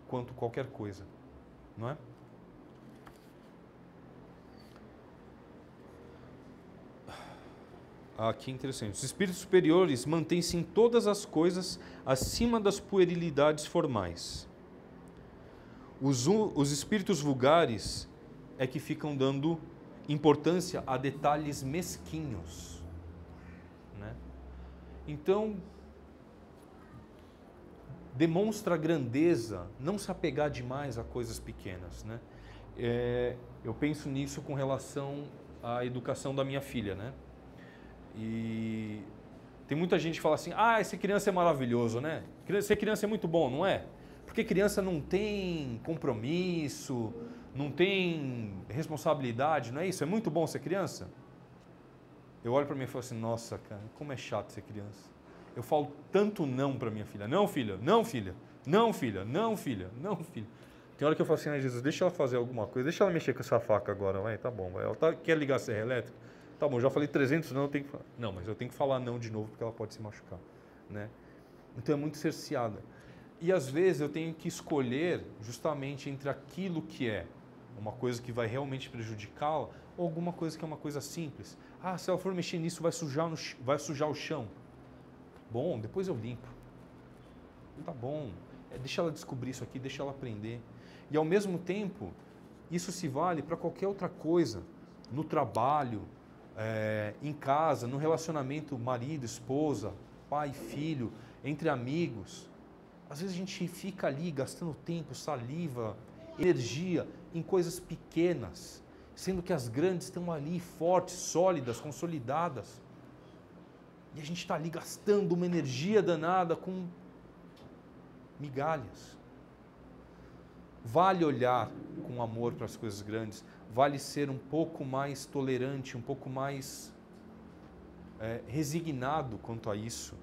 quanto qualquer coisa, não é? Aqui é interessante. Os espíritos superiores mantêm-se em todas as coisas acima das puerilidades formais. Os espíritos vulgares é que ficam dando importância a detalhes mesquinhos, né? Então, demonstra grandeza, não se apegar demais a coisas pequenas, né? Eu penso nisso com relação à educação da minha filha, né? E tem muita gente que fala assim, essa criança é maravilhoso, né? Ser criança é muito bom, não é? Porque criança não tem compromisso, não tem responsabilidade, não é isso? É muito bom ser criança? Eu olho para mim e falo assim, nossa, cara, como é chato ser criança. Eu falo tanto não para minha filha. Não, filha, não, filha, não, filha, não, filha, não, filha. Tem hora que eu falo assim, Jesus, deixa ela fazer alguma coisa, deixa ela mexer com essa faca agora, vai, tá bom. Vai. Ela quer ligar a serra elétrica? Tá bom, já falei 300 não, eu tenho que falar. Não, mas eu tenho que falar não de novo porque ela pode se machucar, né? Então é muito cerceada. E às vezes eu tenho que escolher justamente entre aquilo que é uma coisa que vai realmente prejudicá-la ou alguma coisa que é uma coisa simples. Se ela for mexer nisso vai sujar o chão. Bom, depois eu limpo. Tá bom, deixa ela descobrir isso aqui, deixa ela aprender. E ao mesmo tempo, isso se vale para qualquer outra coisa, no trabalho, em casa, no relacionamento marido, esposa, pai, filho, entre amigos. Às vezes a gente fica ali gastando tempo, saliva, energia em coisas pequenas, sendo que as grandes estão ali fortes, sólidas, consolidadas. E a gente está ali gastando uma energia danada com migalhas. Vale olhar com amor para as coisas grandes, vale ser um pouco mais tolerante, um pouco mais resignado quanto a isso,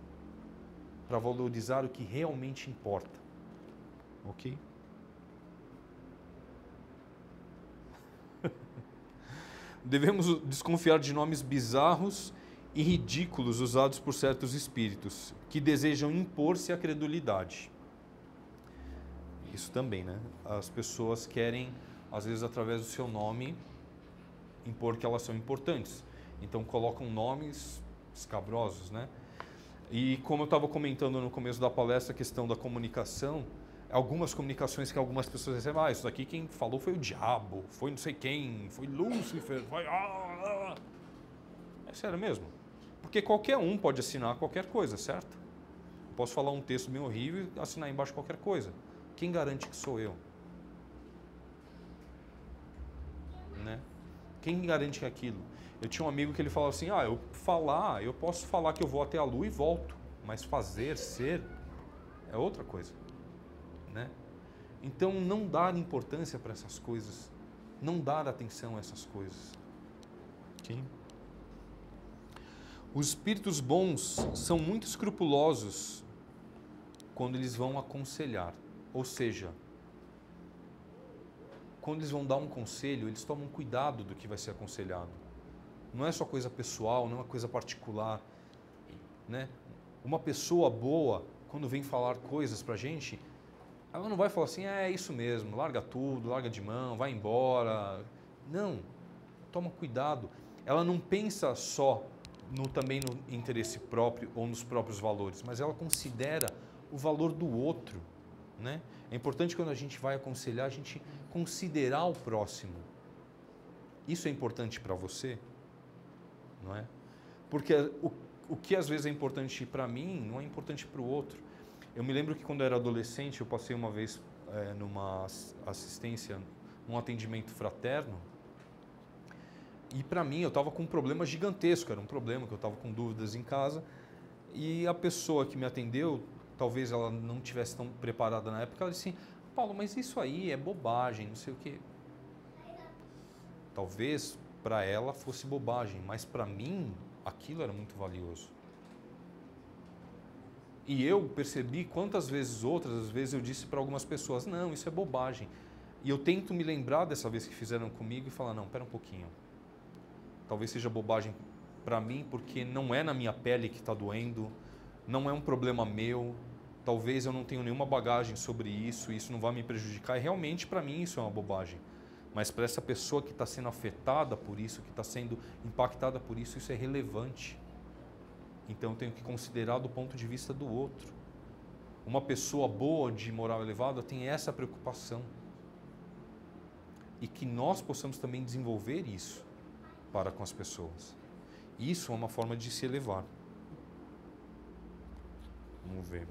para valorizar o que realmente importa. Ok? Devemos desconfiar de nomes bizarros e ridículos usados por certos espíritos que desejam impor-se à credulidade. Isso também, né? As pessoas querem, às vezes, através do seu nome, impor que elas são importantes. Então, colocam nomes escabrosos, né? E como eu estava comentando no começo da palestra, a questão da comunicação, algumas comunicações que algumas pessoas recebem, isso daqui quem falou foi o diabo, foi não sei quem, foi Lúcifer, foi... É sério mesmo? Porque qualquer um pode assinar qualquer coisa, certo? Eu posso falar um texto bem horrível e assinar embaixo qualquer coisa. Quem garante que sou eu? Né? Quem garante que é aquilo? Eu tinha um amigo que ele falava assim, eu posso falar que eu vou até a lua e volto, mas fazer, ser, é outra coisa. Né? Então, não dar importância para essas coisas, não dar atenção a essas coisas. Okay? Os espíritos bons são muito escrupulosos quando eles vão aconselhar. Ou seja, quando eles vão dar um conselho, eles tomam cuidado do que vai ser aconselhado. Não é só coisa pessoal, não é uma coisa particular. Né? Uma pessoa boa, quando vem falar coisas para a gente, ela não vai falar assim, é isso mesmo, larga tudo, larga de mão, vai embora. Não, toma cuidado. Ela não pensa só também no interesse próprio ou nos próprios valores, mas ela considera o valor do outro. Né? É importante quando a gente vai aconselhar, a gente considerar o próximo. Isso é importante para você? Não é? Porque o que às vezes é importante para mim, não é importante para o outro. Eu me lembro que quando eu era adolescente, eu passei uma vez numa assistência, num atendimento fraterno, e para mim eu estava com um problema gigantesco, era um problema que eu estava com dúvidas em casa, e a pessoa que me atendeu, talvez ela não tivesse tão preparada na época, ela disse assim, Paulo, mas isso aí é bobagem, não sei o quê. Talvez para ela fosse bobagem, mas para mim aquilo era muito valioso. E eu percebi quantas vezes às vezes eu disse para algumas pessoas, não, isso é bobagem. E eu tento me lembrar dessa vez que fizeram comigo e falar, não, pera um pouquinho. Talvez seja bobagem para mim porque não é na minha pele que está doendo, não é um problema meu, talvez eu não tenha nenhuma bagagem sobre isso, isso não vai me prejudicar. E realmente para mim isso é uma bobagem. Mas para essa pessoa que está sendo afetada por isso, que está sendo impactada por isso, isso é relevante. Então eu tenho que considerar do ponto de vista do outro. Uma pessoa boa, de moral elevada, tem essa preocupação. E que nós possamos também desenvolver isso para com as pessoas. Isso é uma forma de se elevar. Vamos ver.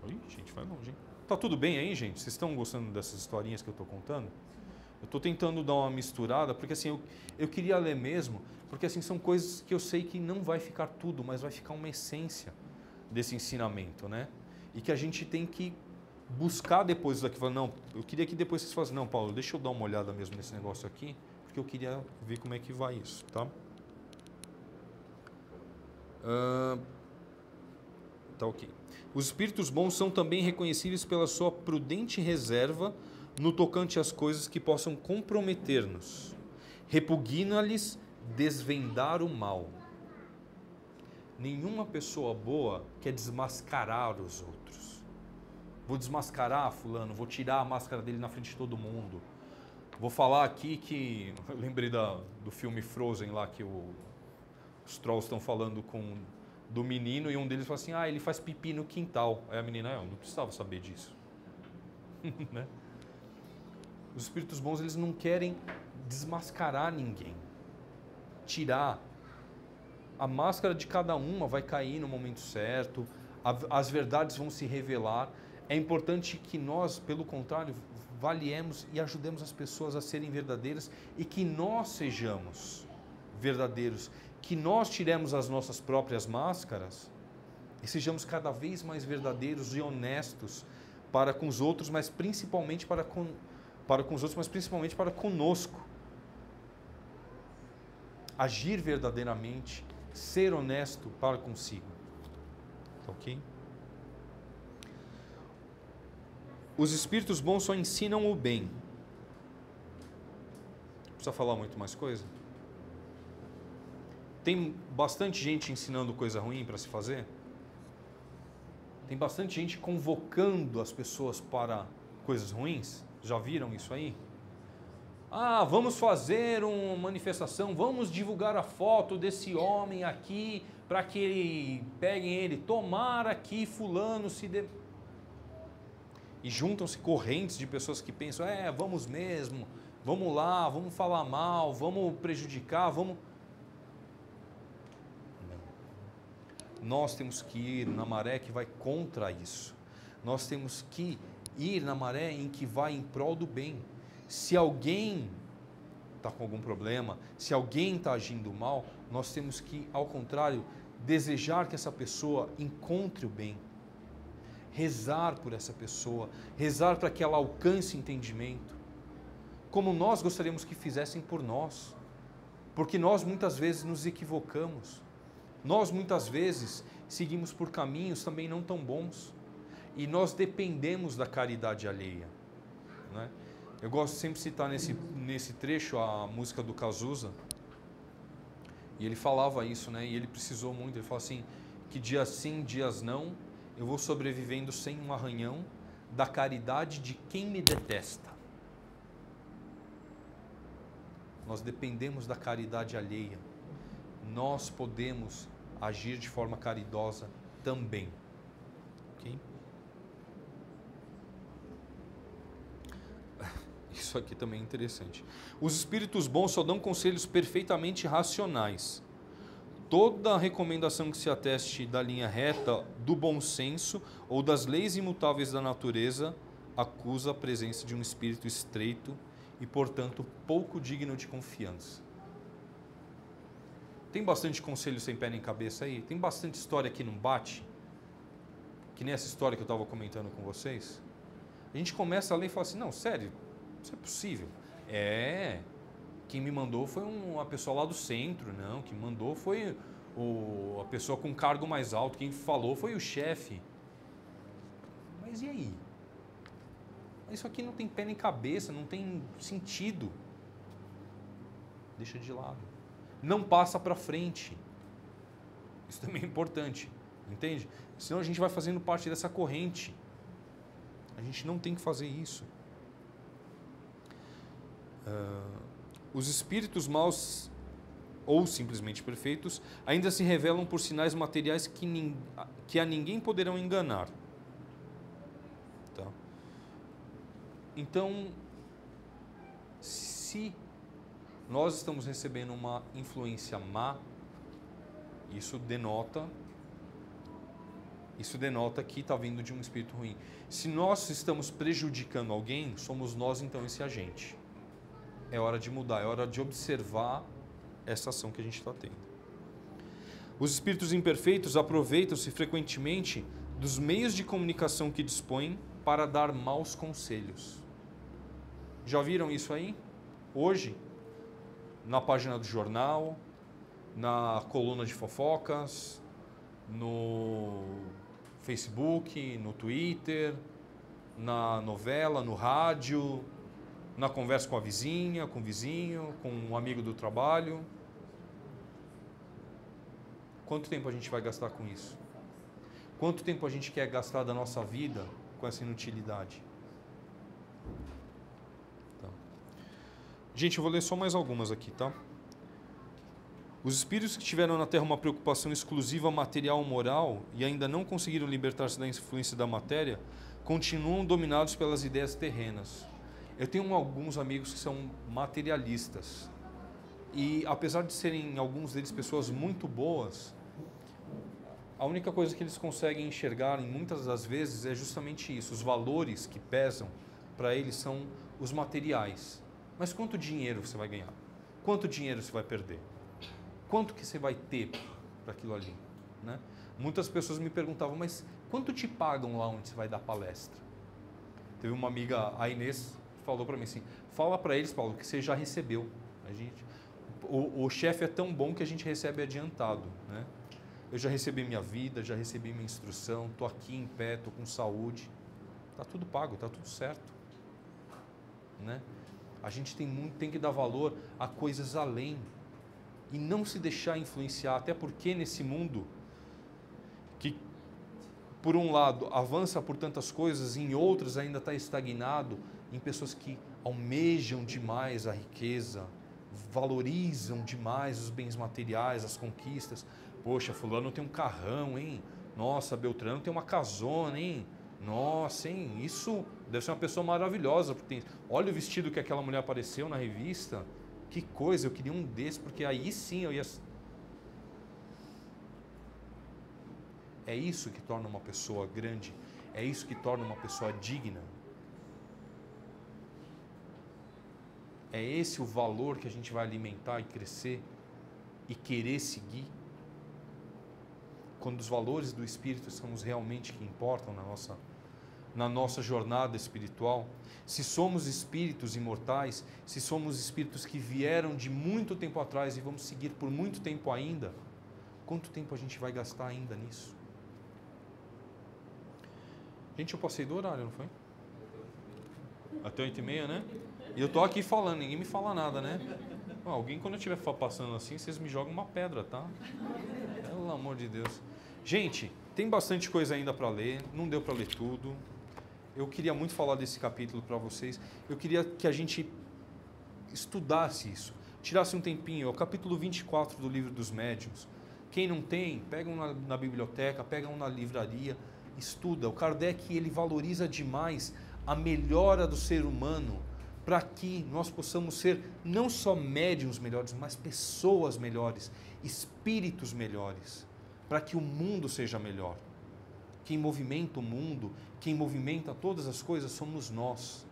Oi, gente, vai longe, hein? Tá tudo bem aí, gente? Vocês estão gostando dessas historinhas que eu estou contando? Eu estou tentando dar uma misturada, porque assim, eu queria ler mesmo, porque assim, são coisas que eu sei que não vai ficar tudo, mas vai ficar uma essência desse ensinamento, né? E que a gente tem que buscar depois daqui. Não, eu queria que depois vocês falassem, não, Paulo, deixa eu dar uma olhada mesmo nesse negócio aqui, porque eu queria ver como é que vai isso, tá? Tá ok. Os espíritos bons são também reconhecíveis pela sua prudente reserva no tocante às coisas que possam comprometer-nos. Repugna-lhes desvendar o mal. Nenhuma pessoa boa quer desmascarar os outros. Vou desmascarar fulano, vou tirar a máscara dele na frente de todo mundo. Vou falar aqui que... Eu lembrei do filme Frozen lá, que os trolls estão falando do menino e um deles fala assim, ele faz pipi no quintal. Aí a menina, eu não precisava saber disso. Né? Os espíritos bons, eles não querem desmascarar ninguém, tirar A máscara de cada uma vai cair no momento certo, as verdades vão se revelar. É importante que nós, pelo contrário, avaliemos e ajudemos as pessoas a serem verdadeiras e que nós sejamos verdadeiros, que nós tiremos as nossas próprias máscaras e sejamos cada vez mais verdadeiros e honestos para com os outros, mas principalmente para com os outros, mas principalmente para conosco. Agir verdadeiramente, ser honesto para consigo. Ok? Os espíritos bons só ensinam o bem. Precisa falar muito mais coisa? Tem bastante gente ensinando coisa ruim para se fazer? Tem bastante gente convocando as pessoas para coisas ruins? Já viram isso aí? Ah, vamos fazer uma manifestação, vamos divulgar a foto desse homem aqui para que peguem ele. Tomara que fulano se dê... E juntam-se correntes de pessoas que pensam, vamos mesmo, vamos lá, vamos falar mal, vamos prejudicar, vamos... Não. Nós temos que ir na maré que vai contra isso. Nós temos que ir na maré em que vai em prol do bem. Se alguém está com algum problema, se alguém está agindo mal, nós temos que, ao contrário, desejar que essa pessoa encontre o bem. Rezar por essa pessoa, rezar para que ela alcance entendimento, como nós gostaríamos que fizessem por nós, porque nós muitas vezes nos equivocamos, nós muitas vezes seguimos por caminhos também não tão bons, e nós dependemos da caridade alheia, né? Eu gosto sempre de citar nesse trecho a música do Cazuza, e ele falava isso, né? E ele precisou muito, ele fala assim, que dias sim, dias não, eu vou sobrevivendo sem um arranhão da caridade de quem me detesta. Nós dependemos da caridade alheia. Nós podemos agir de forma caridosa também. Ok? Isso aqui também é interessante. Os espíritos bons só dão conselhos perfeitamente racionais. Toda recomendação que se ateste da linha reta, do bom senso ou das leis imutáveis da natureza acusa a presença de um espírito estreito e, portanto, pouco digno de confiança. Tem bastante conselho sem pé nem cabeça aí? Tem bastante história que não bate? Que nem essa história que eu estava comentando com vocês? A gente começa a ler e fala assim, não, sério, isso é possível? Quem me mandou foi uma pessoa lá do centro, não, quem mandou foi a pessoa com cargo mais alto, quem falou foi o chefe. Mas e aí? Isso aqui não tem pé nem cabeça, não tem sentido. Deixa de lado. Não passa para frente. Isso também é importante, entende? Senão a gente vai fazendo parte dessa corrente. A gente não tem que fazer isso. Os espíritos maus ou simplesmente perfeitos ainda se revelam por sinais materiais que a ninguém poderão enganar. Tá? Então, se nós estamos recebendo uma influência má, isso denota que está vindo de um espírito ruim. Se nós estamos prejudicando alguém, somos nós então esse agente. É hora de mudar, é hora de observar essa ação que a gente está tendo. Os espíritos imperfeitos aproveitam-se frequentemente dos meios de comunicação que dispõem para dar maus conselhos. Já viram isso aí? Hoje, na página do jornal, na coluna de fofocas, no Facebook, no Twitter, na novela, no rádio, na conversa com a vizinha, com o vizinho, com um amigo do trabalho. Quanto tempo a gente vai gastar com isso? Quanto tempo a gente quer gastar da nossa vida com essa inutilidade? Tá. Gente, eu vou ler só mais algumas aqui, tá? Os espíritos que tiveram na Terra uma preocupação exclusiva material ou moral e ainda não conseguiram libertar-se da influência da matéria, continuam dominados pelas ideias terrenas. Eu tenho alguns amigos que são materialistas. E apesar de serem alguns deles pessoas muito boas, a única coisa que eles conseguem enxergar em muitas das vezes é justamente isso. Os valores que pesam para eles são os materiais. Mas quanto dinheiro você vai ganhar? Quanto dinheiro você vai perder? Quanto que você vai ter para aquilo ali? Né? Muitas pessoas me perguntavam, mas quanto te pagam lá onde você vai dar palestra? Teve uma amiga, a Inês, falou para mim assim, fala para eles, Paulo, que você já recebeu. O chefe é tão bom que a gente recebe adiantado. Né? Eu já recebi minha vida, já recebi minha instrução, estou aqui em pé, estou com saúde. Está tudo pago, está tudo certo. Né? A gente tem que dar valor a coisas além e não se deixar influenciar, até porque nesse mundo que, por um lado, avança por tantas coisas, em outras ainda está estagnado, em pessoas que almejam demais a riqueza, valorizam demais os bens materiais, as conquistas. Poxa, fulano tem um carrão, hein? Nossa, Beltrano tem uma casona, hein? Nossa, hein? Isso deve ser uma pessoa maravilhosa. Porque olha o vestido que aquela mulher apareceu na revista. Que coisa, eu queria um desses, porque aí sim eu ia... É isso que torna uma pessoa grande. É isso que torna uma pessoa digna. É esse o valor que a gente vai alimentar e crescer e querer seguir. Quando os valores do Espírito são os realmente que importam na nossa jornada espiritual. Se somos espíritos imortais, se somos espíritos que vieram de muito tempo atrás e vamos seguir por muito tempo ainda, quanto tempo a gente vai gastar ainda nisso? Gente, eu passei do horário, não foi? Até 8h30, né? E eu tô aqui falando, ninguém me fala nada, né? Alguém, quando eu estiver passando assim, vocês me jogam uma pedra, tá? Pelo amor de Deus. Gente, tem bastante coisa ainda para ler, não deu para ler tudo. Eu queria muito falar desse capítulo para vocês. Eu queria que a gente estudasse isso, tirasse um tempinho. É o capítulo 24 do Livro dos Médiuns. Quem não tem, pega um na biblioteca, pega um na livraria, estuda. O Kardec, ele valoriza demais a melhora do ser humano para que nós possamos ser não só médiuns melhores, mas pessoas melhores, espíritos melhores, para que o mundo seja melhor. Quem movimenta o mundo, quem movimenta todas as coisas somos nós.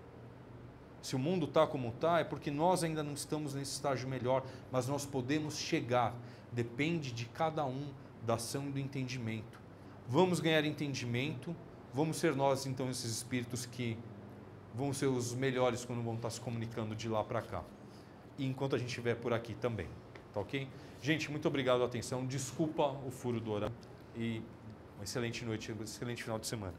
Se o mundo está como está, é porque nós ainda não estamos nesse estágio melhor, mas nós podemos chegar. Depende de cada um, da ação e do entendimento. Vamos ganhar entendimento, vamos ser nós então esses espíritos que vão ser os melhores quando vão estar se comunicando de lá para cá. E enquanto a gente estiver por aqui também, tá ok? Gente, muito obrigado pela atenção, desculpa o furo do horário e uma excelente noite, um excelente final de semana.